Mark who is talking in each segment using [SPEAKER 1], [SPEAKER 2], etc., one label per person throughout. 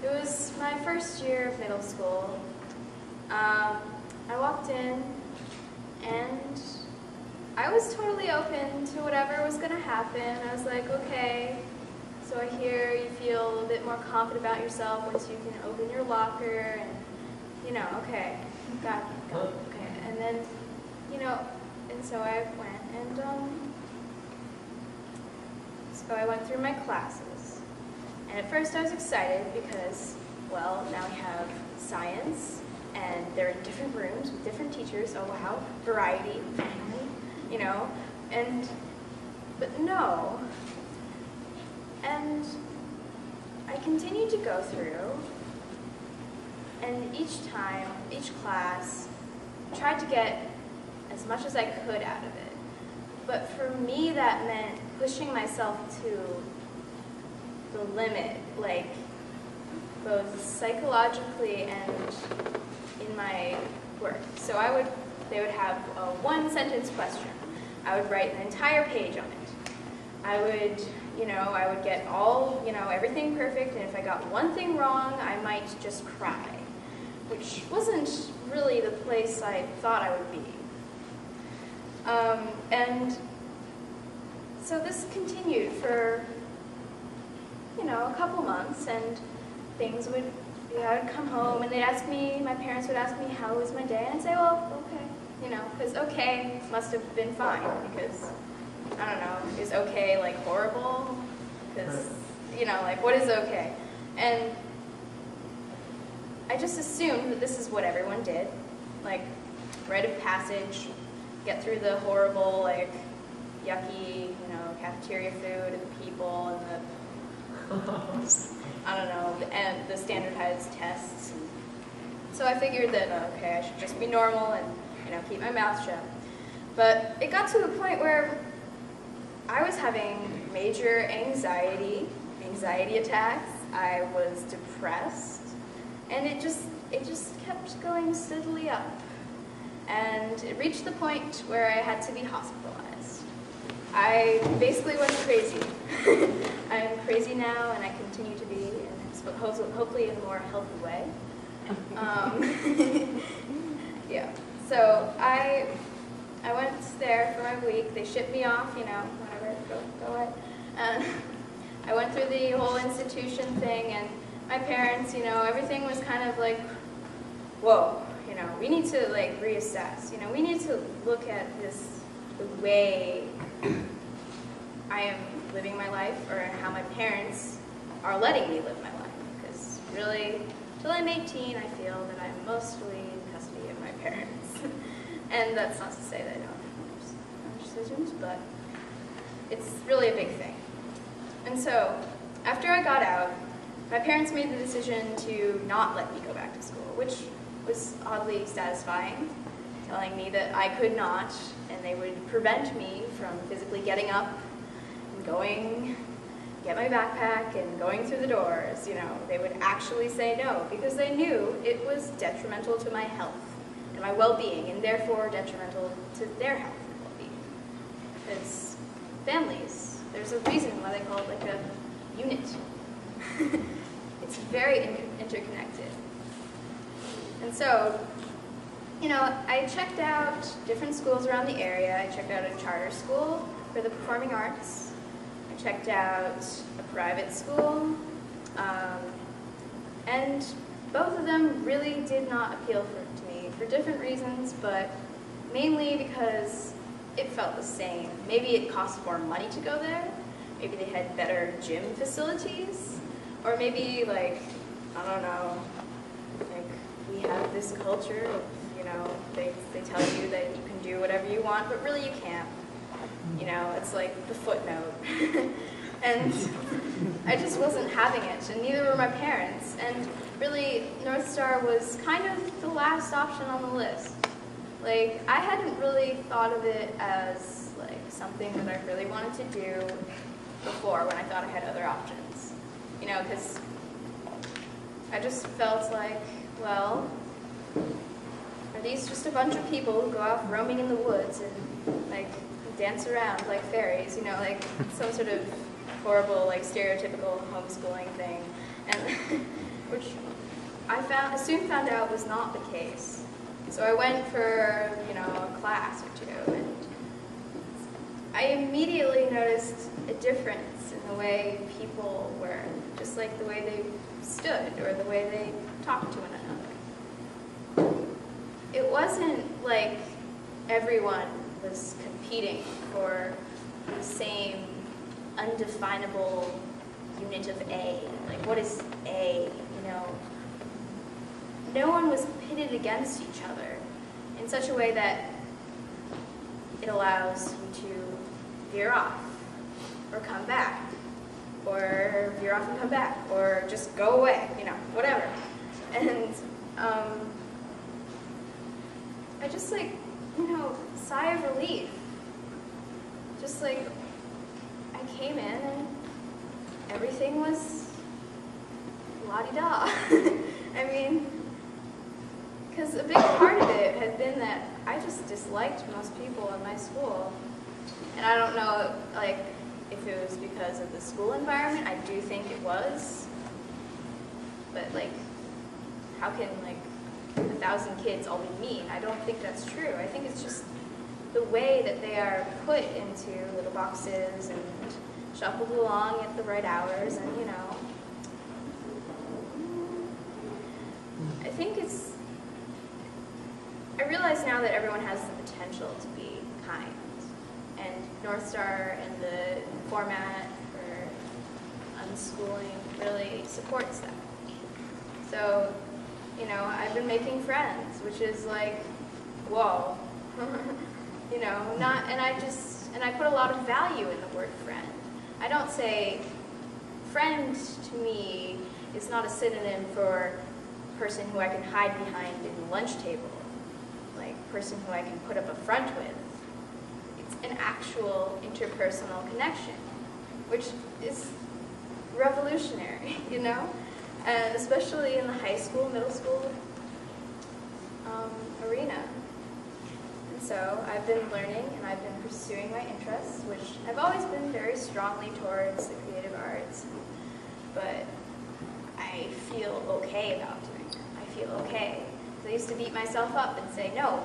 [SPEAKER 1] It was my first year of middle school. I walked in and I was totally open to whatever was going to happen. I was like, okay, so I hear you feel a little bit more confident about yourself once you can open your locker and, okay, got it, okay. And then, and so I went and, so I went through my classes. And at first I was excited because, well, now we have science, and they're in different rooms with different teachers. Oh wow, variety, family, but no. And I continued to go through, and each time, each class, tried to get as much as I could out of it. But for me, that meant pushing myself to the limit, like both psychologically and in my work. So they would have a one-sentence question. I would write an entire page on it. I would get all, everything perfect, and if I got one thing wrong, I might just cry, which wasn't really the place I thought I would be. And so this continued for, a couple months, and things would, I would come home and my parents would ask me how was my day, and I'd say, well, okay, because okay must have been fine, because, I don't know, is okay like horrible? Because, what is okay? And I just assumed that this is what everyone did, like rite of passage, get through the horrible, like, yucky, cafeteria food and the people and the, I don't know, and the standardized tests. So I figured that, okay, I should just be normal and, keep my mouth shut. But it got to the point where I was having major anxiety attacks. I was depressed, and it just kept going steadily up. And it reached the point where I had to be hospitalized. I basically went crazy. I'm crazy now, and I continue to be, and hopefully in a more healthy way. Yeah. So I went there for my week. They shipped me off, whatever, go ahead. And I went through the whole institution thing, and my parents, everything was kind of like, whoa, we need to like reassess. We need to look at the way I am living my life, or how my parents are letting me live my life. Because really, till I'm 18, I feel that I'm mostly in custody of my parents. And that's not to say that I don't have decisions, but it's really a big thing. And so, after I got out, my parents made the decision to not let me go back to school, which was oddly satisfying, telling me that I could not, and they would prevent me from physically getting up and going, get my backpack, and going through the doors. They would actually say no, because they knew it was detrimental to my health and my well-being, and therefore detrimental to their health and well-being. Because families, there's a reason why they call it like a unit. It's very interconnected. And so, I checked out different schools around the area. I checked out a charter school for the performing arts. I checked out a private school. And both of them really did not appeal to me for different reasons, but mainly because it felt the same. Maybe it cost more money to go there. Maybe they had better gym facilities. Or maybe, like, I don't know, like, we have this culture of, they tell you that you can do whatever you want, but really you can't. It's like the footnote. And I just wasn't having it, and neither were my parents. And really, North Star was kind of the last option on the list. Like, I hadn't really thought of it as, like, something that I really wanted to do before, when I thought I had other options. Because I just felt like, well, are these just a bunch of people who go out roaming in the woods and, like, dance around like fairies, like some sort of horrible, like, stereotypical homeschooling thing? and which I soon found out was not the case. So I went for, a class or two, and I immediately noticed a difference in the way people were, just like the way they stood or the way they talked to one another. It wasn't like everyone was competing for the same undefinable unit of A. Like, what is A, No one was pitted against each other in such a way that it allows you to veer off or come back, or veer off and come back, or just go away, whatever. And I just sigh of relief. Just like, I came in and everything was la-di-da. I mean, because a big part of it had been that I just disliked most people in my school. And I don't know, if it was because of the school environment. I do think it was. But, how can, 1,000 kids all be mean? I don't think that's true. I think it's just the way that they are put into little boxes and shuffled along at the right hours, and, I think I realize now that everyone has the potential to be kind, and North Star and the format for unschooling really supports that. So, I've been making friends, which is like, whoa, and I put a lot of value in the word friend. I don't say, friend to me is not a synonym for person who I can hide behind in the lunch table, person who I can put up a front with. It's an actual interpersonal connection, which is revolutionary, and especially in the high school, middle school arena. And so I've been learning and I've been pursuing my interests, which I've always been very strongly towards the creative arts, but I feel okay about doing it. I feel okay. I used to beat myself up and say, no,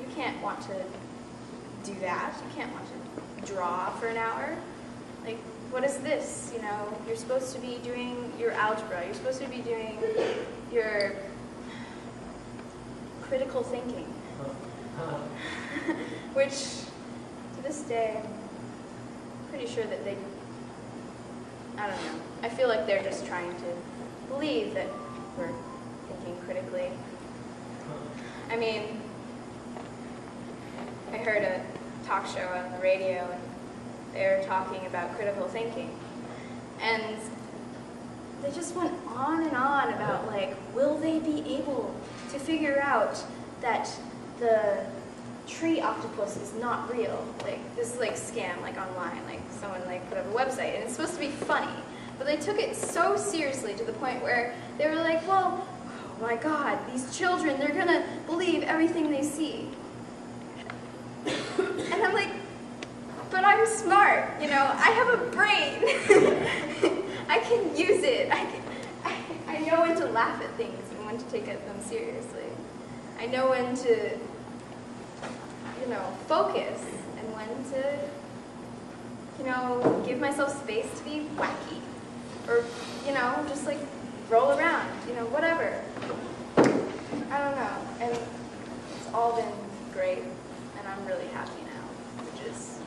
[SPEAKER 1] you can't want to do that. You can't want to draw for an hour. What is this? You're supposed to be doing your algebra. You're supposed to be doing your critical thinking. Which, to this day, I'm pretty sure that I don't know. I feel like they're just trying to believe that we're thinking critically. I mean, I heard a talk show on the radio, and they were talking about critical thinking. And they just went on and on about, will they be able to figure out that the tree octopus is not real? This is scam, online, someone put up a website, and it's supposed to be funny. But they took it so seriously to the point where they were like, well, oh my God, these children, they're gonna believe everything they see. And I'm like, but I'm smart, I have a brain. I can use it. I know when to laugh at things and when to take them seriously. I know when to, focus, and when to, give myself space to be wacky. Or, just roll around, whatever. I don't know. And it's all been great, and I'm really happy now, which is